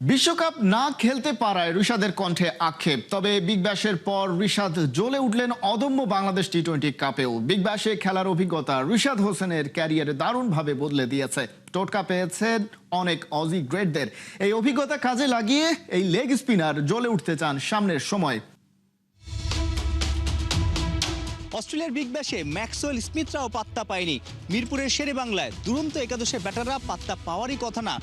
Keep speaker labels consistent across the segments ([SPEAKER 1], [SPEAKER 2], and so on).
[SPEAKER 1] বিশ্বকাপ না খেলতে পারায় ঋষাদের কণ্ঠে আক্ষেপ। তবে বিগ ব্যাশের পর ঋষাদ জ্বলে উঠলেন অদম্য বাংলাদেশ টি-20 কাপেও। বিগ ব্যাশে খেলার অভিজ্ঞতা ঋষাদ হোসেনের ক্যারিয়ারে দারুণভাবে বদলে দিয়েছে। টোটকা পেয়েছেন অনেক অজি গ্রেটদের। এই অভিজ্ঞতা কাজে লাগিয়ে এই লেগ স্পিনার জ্বলে উঠতে চান সামনের সময়।
[SPEAKER 2] অস্ট্রেলিয়ার বিগ ব্যাশে ম্যাক্সওয়েল স্মিথরাও পাত্তা পায়নি। মিরপুরের শেরে বাংলায় দুরন্ত একাদশের ব্যাটাররা পাত্তা পাওয়ারই কথা না।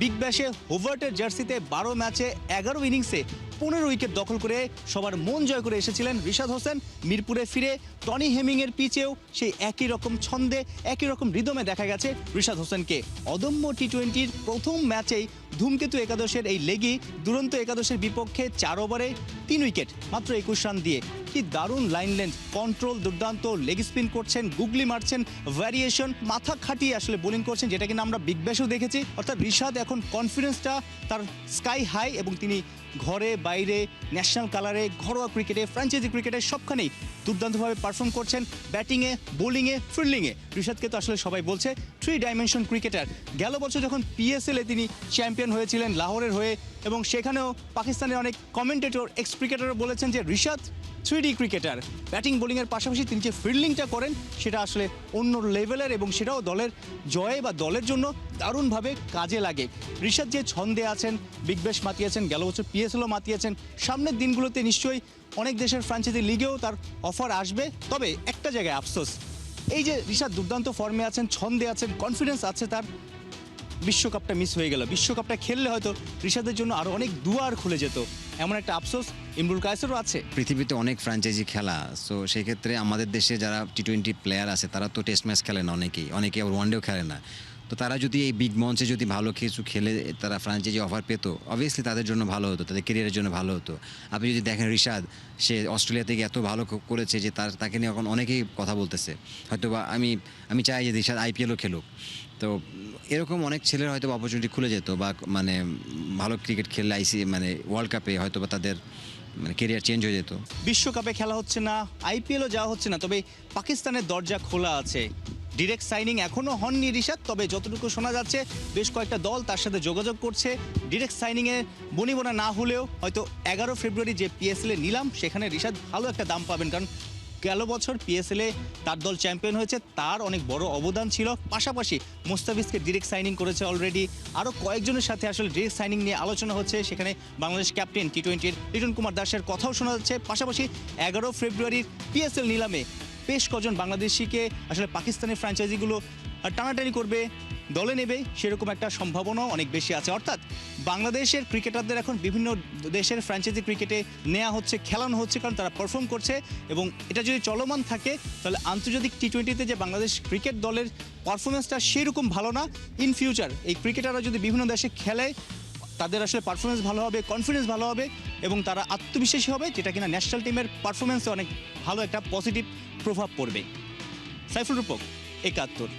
[SPEAKER 2] বিগ ব্যাশে হোভার্টের জার্সিতে 12 ম্যাচে 11 ইনিংসে 15 উইকেট দখল করে সবার মন জয় করে এসেছিলেন ঋষাদ হোসেন। মিরপুরে ফিরে টনি হেমিংয়ের পিচেও সেই একই রকম ছন্দে একই রকম রিদমে দেখা গেছে ঋষাদ হোসেনকে। অদম্য টি-20-র প্রথম ম্যাচেই ধূমকেতু একাদশের এই লেগই দুরন্ত একাদশের বিপক্ষে 4 ওভারে 3 উইকেট মাত্র 21 রান দিয়ে। কি দারুণ লাইন লেন্থ, কন্ট্রোল দুর্দান্ত, লেগ স্পিন করছেন, গুগলি মারছেন, ভ্যারিয়েশন, মাথা খাটিয়ে আসলে বোলিং করছেন, যেটা কিনা আমরা বিগ ব্যাশেও দেখেছি। অর্থাৎ ঋষাদ এখন কনফিডেন্সটা তার স্কাই হাই এবং তিনি ঘরে বাইরে ন্যাশনাল কালারে ঘরোয়া ক্রিকেটে ফ্র্যাঞ্চাইজি ক্রিকেটে সবখানেই দুর্দান্তভাবে পারফর্ম করছেন। ব্যাটিংয়ে, বোলিংয়ে, ফিল্ডিংয়ে ঋষাদকে তো আসলে সবাই বলছে 3 ডাইমেনশন ক্রিকেটার। গেল বছর যখন পিএসএলে তিনি চ্যাম্পিয়ন হয়েছিলেন লাহোরের হয়ে, এবং সেখানেও পাকিস্তানের অনেক কমেন্টেটর এক্স ক্রিকেটারও বলেছেন যে ঋষাদ 3D ক্রিকেটার। ব্যাটিং বোলিংয়ের পাশাপাশি তিনি যে ফিল্ডিংটা করেন সেটা আসলে অন্য লেভেলের, এবং সেটাও দলের জয়ে বা দলের জন্য দারুণভাবে কাজে লাগে। ঋষাদ যে ছন্দে আছেন, বিগ ব্যাশ মাতিয়েছেন, গেল বছর পিএসএলও মাতিয়েছেন, সামনের দিনগুলোতে নিশ্চয়ই অনেক দেশের ফ্র্যাঞ্চাইজি লিগেও তার অফার আসবে। তবে একটা জায়গায় আফসোস, এই যে ঋষাদ দুর্দান্ত ফর্মে আছেন, ছন্দে আছেন, কনফিডেন্স আছে তার, বিশ্বকাপটা মিস হয়ে গেল। বিশ্বকাপটা খেললে হয়তো ঋষাদের জন্য আরও অনেক দুয়ার খুলে যেত, এমন একটা আফসোস ইমরুল কায়েসেরও আছে।
[SPEAKER 3] পৃথিবীতে অনেক ফ্র্যাঞ্চাইজি খেলা, সো সেই ক্ষেত্রে আমাদের দেশে যারা টি-20 প্লেয়ার আছে তারা তো টেস্ট ম্যাচ খেলে না, অনেকে আবার ওয়ানডেও খেলে না। তো তারা যদি এই বিগ মঞ্চে যদি ভালো কিছু খেলে তারা ফ্র্যাঞ্চাইজি অফার পেত, অবভিয়াসলি তাদের জন্য ভালো হতো, তাদের কেরিয়ারের জন্য ভালো হতো। আপনি যদি দেখেন ঋষাদ, সে অস্ট্রেলিয়া থেকে এত ভালো করেছে যে তাকে নিয়ে এখন অনেকেই কথা বলতেছে। হয়তো বা আমি চাই যে ঋষাদ আইপিএলও খেলুক। তো এরকম অনেক ছেলের হয়তো অপরচুনিটি খুলে যেত, বা মানে ভালো ক্রিকেট খেললে মানে ওয়ার্ল্ড কাপে হয়তো বা তাদের মানে কেরিয়ার চেঞ্জ হয়ে যেত।
[SPEAKER 2] বিশ্বকাপে খেলা হচ্ছে না, আইপিএলও যাওয়া হচ্ছে না, তবে পাকিস্তানের দরজা খোলা আছে। ডিরেক্ট সাইনিং এখনও হননি ঋষাদ, তবে যতটুকু শোনা যাচ্ছে বেশ কয়েকটা দল তার সাথে যোগাযোগ করছে। ডিরেক্ট সাইনিংয়ে বনিবনা না হলেও হয়তো 11 ফেব্রুয়ারি যে পিএসএলে নিলাম সেখানে ঋষাদ ভালো একটা দাম পাবেন, কারণ গেল বছর পিএসএলে তার দল চ্যাম্পিয়ন হয়েছে, তার অনেক বড় অবদান ছিল। পাশাপাশি মুস্তাফিজকে ডিরেক্ট সাইনিং করেছে অলরেডি, আরও কয়েকজনের সাথে আসলে ডিরেক্ট সাইনিং নিয়ে আলোচনা হচ্ছে। সেখানে বাংলাদেশ ক্যাপ্টেন টি-20-র লিটন কুমার দাসের কথাও শোনা যাচ্ছে। পাশাপাশি 11 ফেব্রুয়ারির পিএসএল নিলামে বেশ কজন বাংলাদেশিকে আসলে পাকিস্তানের ফ্র্যাঞ্চাইজিগুলো টানাটানি করবে, দলে নেবে, সেরকম একটা সম্ভাবনাও অনেক বেশি আছে। অর্থাৎ বাংলাদেশের ক্রিকেটারদের এখন বিভিন্ন দেশের ফ্র্যাঞ্চাইজি ক্রিকেটে নেওয়া হচ্ছে, খেলানো হচ্ছে, কারণ তারা পারফর্ম করছে। এবং এটা যদি চলমান থাকে তাহলে আন্তর্জাতিক টি-20-তে যে বাংলাদেশ ক্রিকেট দলের পারফরমেন্সটা সেরকম ভালো না। ইন ফিউচার এই ক্রিকেটাররা যদি বিভিন্ন দেশে খেলে তাদের আসলে পারফরমেন্স ভালো হবে, কনফিডেন্স ভালো হবে, এবং তারা আত্মবিশ্বাসী হবে, যেটা কিনা ন্যাশনাল টিমের পারফরমেন্সে অনেক ভালো একটা পজিটিভ প্রভাব পড়বে। সাইফুল রূপক, 71।